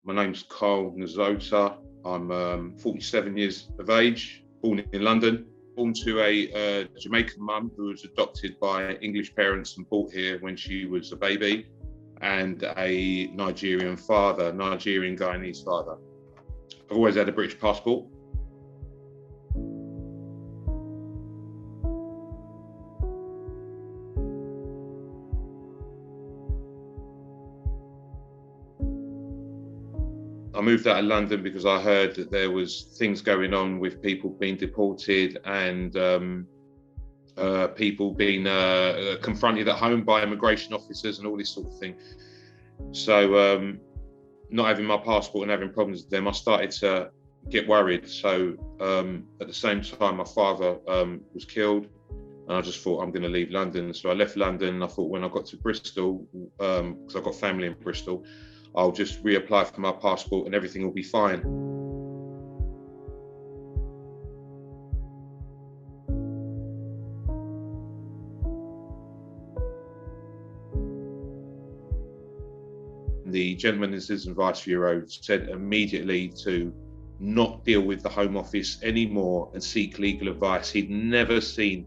My name's Nwazota. I'm 47 years of age, born in London. Born to a Jamaican mum who was adopted by English parents and brought here when she was a baby, and a Nigerian father, Nigerian Guyanese father. I've always had a British passport. I moved out of London because I heard that there was things going on with people being deported and people being confronted at home by immigration officers and all this sort of thing. So not having my passport and having problems with them, I started to get worried. So at the same time, my father was killed, and I just thought, I'm going to leave London. So I left London, and I thought when I got to Bristol, because I've got family in Bristol, I'll just reapply for my passport and everything will be fine. The Gentleman and Citizen Vice Bureau said immediately to not deal with the Home Office anymore and seek legal advice. He'd never seen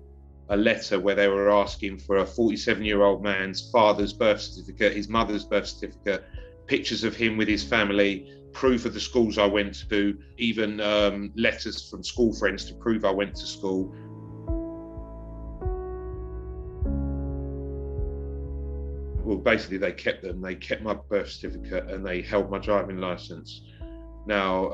a letter where they were asking for a 47-year-old man's father's birth certificate, his mother's birth certificate, pictures of him with his family, proof of the schools I went to, even letters from school friends to prove I went to school. Well, basically they kept them. They kept my birth certificate and they held my driving licence. Now,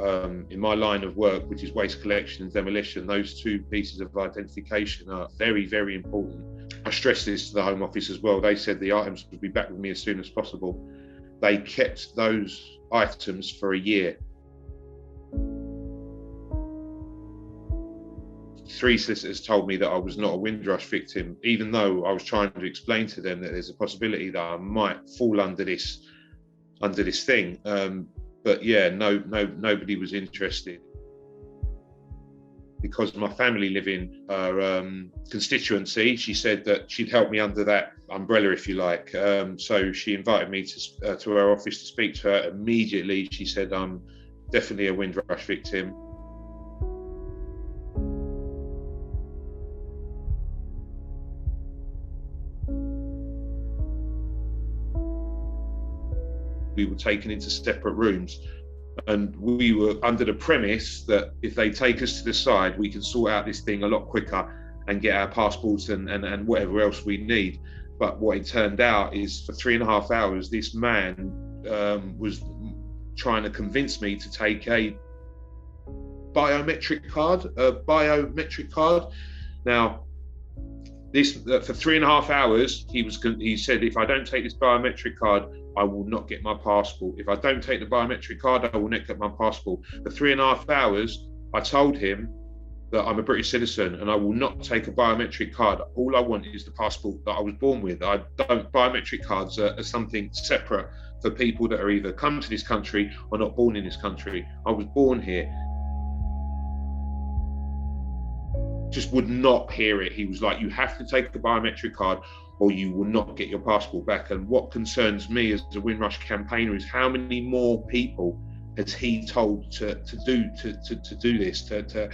in my line of work, which is waste collection and demolition, those two pieces of identification are very, very important. I stressed this to the Home Office as well. They said the items would be back with me as soon as possible. They kept those items for a year. 3 solicitors told me that I was not a Windrush victim, even though I was trying to explain to them that there's a possibility that I might fall under this thing. But yeah, nobody was interested. Because my family live in her constituency, she said that she'd help me under that umbrella, if you like. So she invited me to her office to speak to her. Immediately, she said, I'm definitely a Windrush victim. We were taken into separate rooms. And we were under the premise that if they take us to the side, we can sort out this thing a lot quicker and get our passports and whatever else we need. But what it turned out is for 3.5 hours, this man was trying to convince me to take a biometric card. Now, this for 3.5 hours, he said, if I don't take this biometric card, I will not get my passport. If I don't take the biometric card, I will not get my passport. For 3.5 hours, I told him that I'm a British citizen and I will not take a biometric card. All I want is the passport that I was born with. Biometric cards are something separate for people that are either come to this country or not born in this country. I was born here. Just would not hear it. He was like, you have to take a biometric card or you will not get your passport back. And what concerns me as a Windrush campaigner is how many more people has he told to do this, to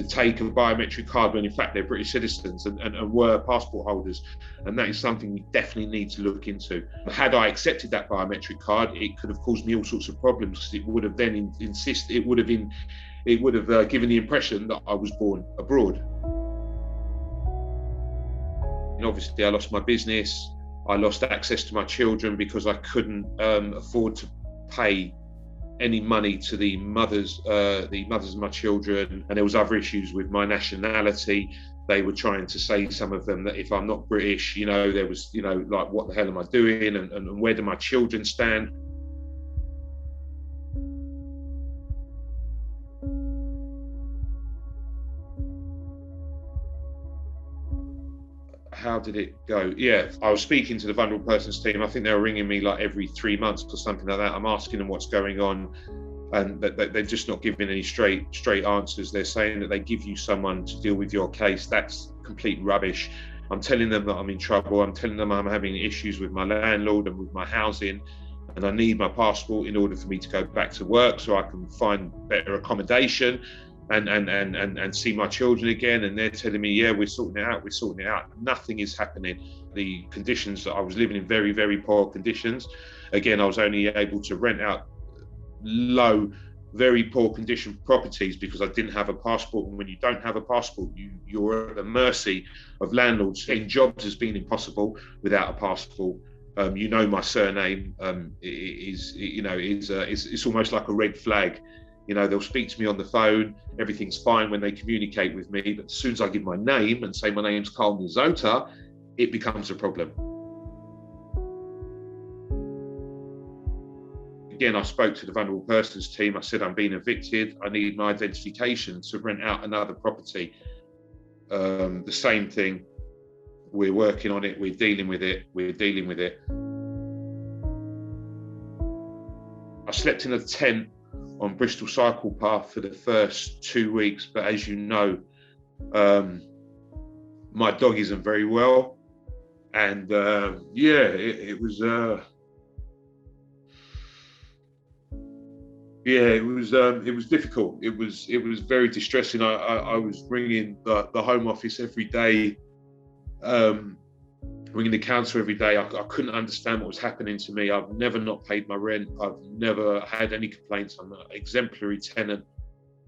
take a biometric card when in fact they're British citizens and were passport holders. And that is something we definitely need to look into. Had I accepted that biometric card, it could have caused me all sorts of problems, because it would have then given the impression that I was born abroad. And obviously I lost my business. I lost access to my children because I couldn't afford to pay any money to the mothers of my children. And there was other issues with my nationality. They were trying to say, some of them, that if I'm not British, there was, like, what the hell am I doing? And where do my children stand? How did it go? Yeah, I was speaking to the vulnerable persons team. I think they were ringing me like every 3 months or something like that. I'm asking them what's going on, and they're just not giving any straight answers. They're saying that they give you someone to deal with your case. That's complete rubbish. I'm telling them that I'm in trouble. I'm telling them I'm having issues with my landlord and with my housing. and I need my passport in order for me to go back to work so I can find better accommodation and see my children again. And they're telling me, yeah, we're sorting it out. Nothing is happening. The conditions that I was living in, very, very poor conditions. Again, I was only able to rent out low, very poor condition properties because I didn't have a passport. And when you don't have a passport, you're at the mercy of landlords. Getting jobs has been impossible without a passport. My surname it's almost like a red flag. They'll speak to me on the phone, everything's fine when they communicate with me, but as soon as I give my name and say my name's Nwazota, it becomes a problem. Again, I spoke to the vulnerable persons team. I said, I'm being evicted. I need my identification to rent out another property. The same thing. We're working on it. We're dealing with it. I slept in a tent on Bristol Cycle Path for the first 2 weeks. But as you know, my dog isn't very well. And it was difficult. It was very distressing. I was ringing the Home Office every day, ringing the council every day. I couldn't understand what was happening to me. I've never not paid my rent. I've never had any complaints. I'm an exemplary tenant.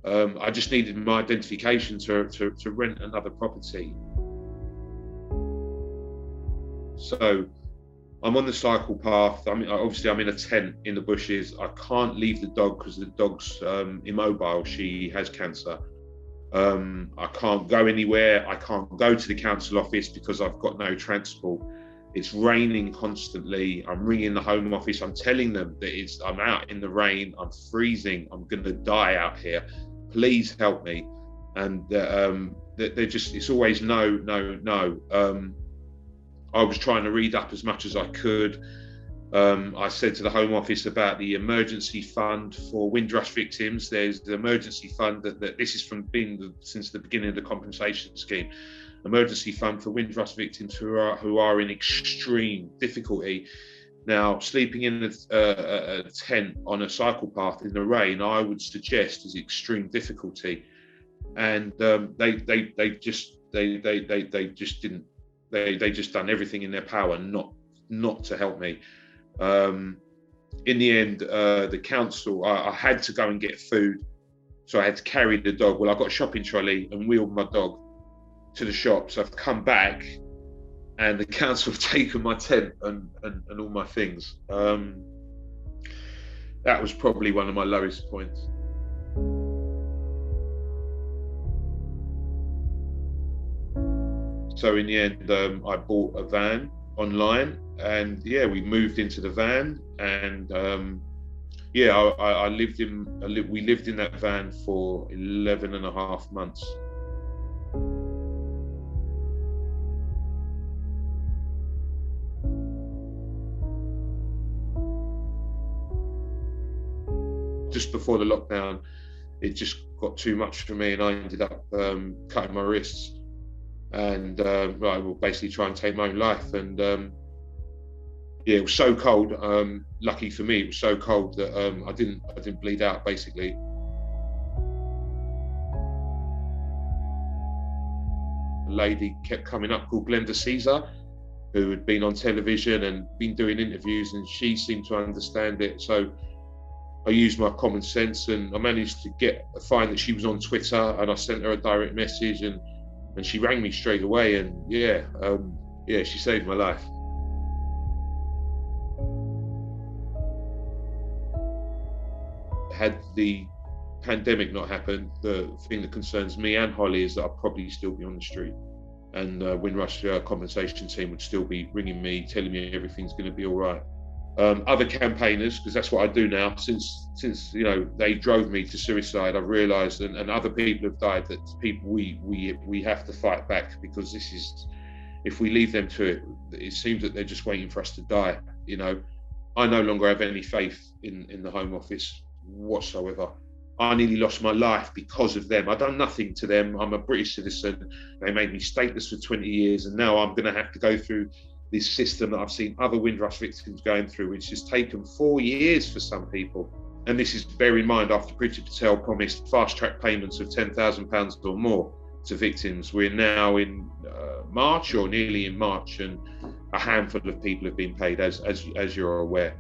I just needed my identification to rent another property. So I'm on the cycle path. Obviously I'm in a tent in the bushes. I can't leave the dog because the dog's immobile. She has cancer. I can't go anywhere. I can't go to the council office because I've got no transport. It's raining constantly. I'm ringing the Home Office. I'm telling them that I'm out in the rain. I'm freezing. I'm going to die out here. Please help me. And it's always no. I was trying to read up as much as I could. I said to the Home Office about the emergency fund for Windrush victims. There's the emergency fund that this is since the beginning of the compensation scheme. Emergency fund for Windrush victims who are in extreme difficulty. Now, sleeping in a tent on a cycle path in the rain, I would suggest is extreme difficulty. And they just done everything in their power not to help me. In the end, the council, I had to go and get food. So I had to carry the dog. Well, I got a shopping trolley and wheeled my dog to the shop. So I've come back and the council have taken my tent and all my things. That was probably one of my lowest points. So in the end, I bought a van online, and we moved into the van, and we lived in that van for 11 and a half months. Just before the lockdown, it just got too much for me, and I ended up cutting my wrists. And I will basically try and take my own life. And it was so cold. Lucky for me, it was so cold that I didn't bleed out. Basically, a lady kept coming up called Glenda Caesar, who had been on television and been doing interviews, and she seemed to understand it. So I used my common sense, and I managed to find that she was on Twitter, and I sent her a direct message, and she rang me straight away, and she saved my life. Had the pandemic not happened, the thing that concerns me and Holly is that I'll probably still be on the street, and Windrush Compensation team would still be ringing me, telling me everything's going to be all right. Other campaigners, because that's what I do now, since they drove me to suicide, I've realised, and other people have died, that people we have to fight back, because this is, if we leave them to it, it seems that they're just waiting for us to die. I no longer have any faith in the Home Office whatsoever. I nearly lost my life because of them. I've done nothing to them. I'm a British citizen. They made me stateless for 20 years, and now I'm going to have to go through this system that I've seen other Windrush victims going through, which has taken 4 years for some people. And this is, bear in mind, after Priti Patel promised fast-track payments of £10,000 or more to victims. We're now in March, or nearly in March, and a handful of people have been paid, as you're aware.